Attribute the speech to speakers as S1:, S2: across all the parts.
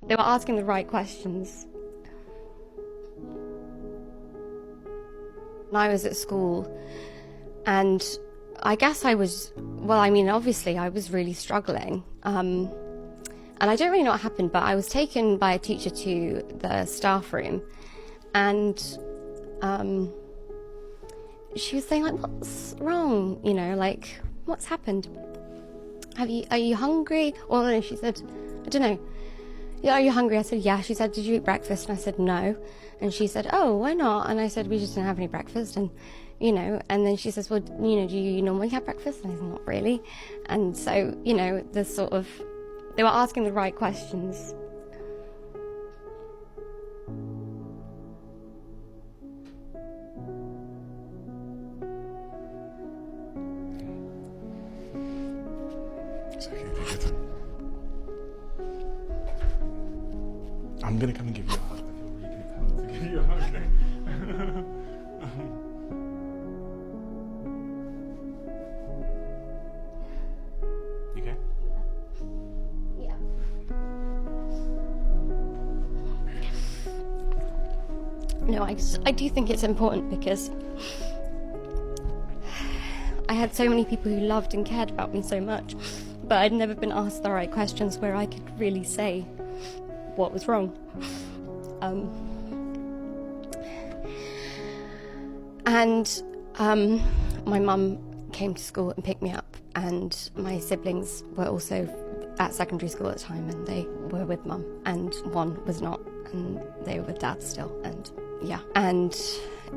S1: They were asking the right questions. When I was at school, and I guess I was, well, I mean, obviously I was really struggling. And I don't really know what happened, but I was taken by a teacher to the staff room, and she was saying, like, what's wrong? You know, like, what's happened? Are you hungry? Or no, she said, I don't know. Yeah, are you hungry? I said, yeah. She said, did you eat breakfast? And I said, no. And she said, oh, why not? And I said, we just didn't have any breakfast. And, you know, and then she says, well, you know, do you normally have breakfast? And I said, not really. And so, you know, they were asking the right questions.
S2: It's okay, take your time. I'm gonna come and give you a hug. I feel really compelled to give you a hug. You okay?
S1: Yeah. No, I do think it's important because I had so many people who loved and cared about me so much, but I'd never been asked the right questions where I could really say what was wrong. My mum came to school and picked me up, and my siblings were also at secondary school at the time, and they were with mum, and one was not, and they were with dad still, and yeah. And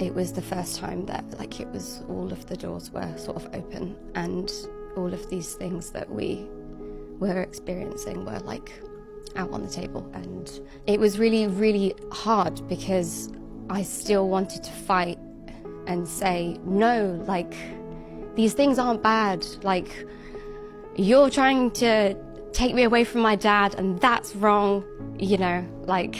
S1: it was the first time that, like, it was all of the doors were sort of open, and all of these things that we were experiencing were, like, out on the table. And it was really, really hard because I still wanted to fight and say, no, like, these things aren't bad. Like, you're trying to take me away from my dad, and that's wrong, you know, like,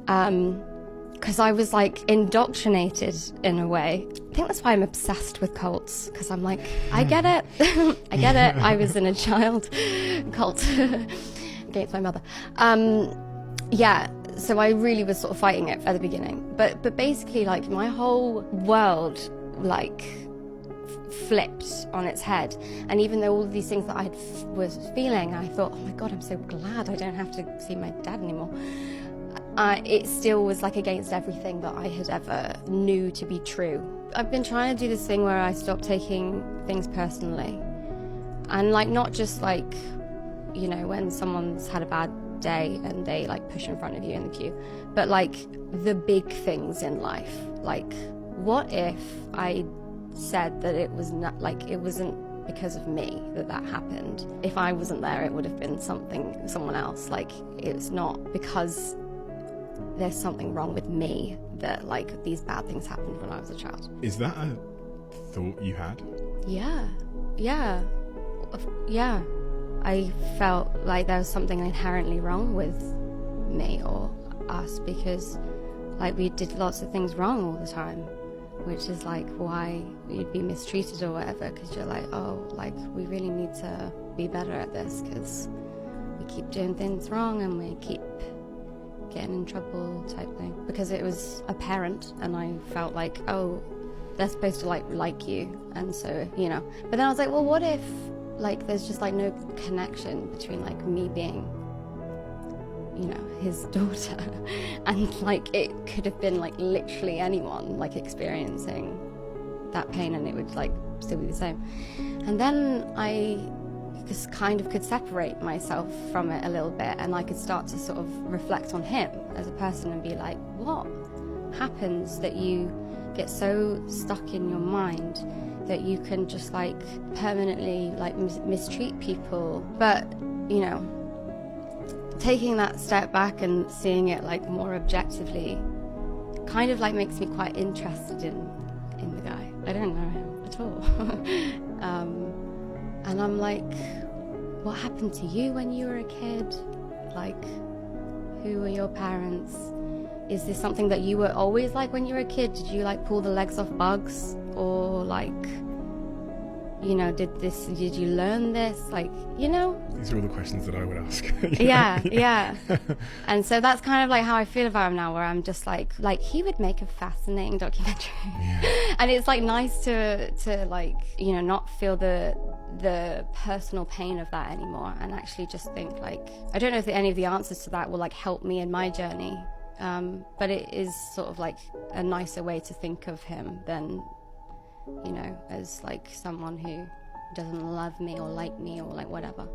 S1: because I was, like, indoctrinated in a way. I think that's why I'm obsessed with cults, because I'm like, I get it. I get it. I was in a child cult against my mother. Yeah, so I really was sort of fighting it at the beginning. But basically, like, my whole world, like, flipped on its head. And even though all of these things that I was feeling, I thought, oh my God, I'm so glad I don't have to see my dad anymore. It still was, like, against everything that I had ever knew to be true. I've been trying to do this thing where I stop taking things personally. And, like, not just, like, you know, when someone's had a bad day and they, like, push in front of you in the queue, but, like, the big things in life. Like, what if I said that it was not, like, it wasn't because of me that happened? If I wasn't there, it would have been someone else. Like, it's not because there's something wrong with me that, like, these bad things happened when I was a child.
S2: Is that a thought you had?
S1: Yeah. I felt like there was something inherently wrong with me or us because, like, we did lots of things wrong all the time, which is, like, why you'd be mistreated or whatever, because you're like, oh, like, we really need to be better at this because we keep doing things wrong and we keep getting in trouble type thing. Because it was a parent and I felt like, oh, they're supposed to like you, and so, you know. But then I was like, well, what if, like, there's just, like, no connection between, like, me being, you know, his daughter and, like, it could have been, like, literally anyone, like, experiencing that pain, and it would, like, still be the same. And then I just kind of could separate myself from it a little bit, and I could start to sort of reflect on him as a person and be like, what happens that you get so stuck in your mind that you can just, like, permanently, like, mistreat people? But, you know, taking that step back and seeing it, like, more objectively kind of, like, makes me quite interested in the guy. I don't know him at all. And I'm like, what happened to you when you were a kid? Like, who were your parents? Is this something that you were always like when you were a kid? Did you, like, pull the legs off bugs? Or, like, you know, did you learn this? Like, you know?
S2: These are all the questions that I would ask.
S1: Yeah. And so that's kind of like how I feel about him now, where I'm just like he would make a fascinating documentary.
S2: Yeah.
S1: And it's like nice to like, you know, not feel the personal pain of that anymore, and actually just think like, I don't know if any of the answers to that will like help me in my journey, but it is sort of like a nicer way to think of him than, you know, as like someone who doesn't love me or like me or like whatever.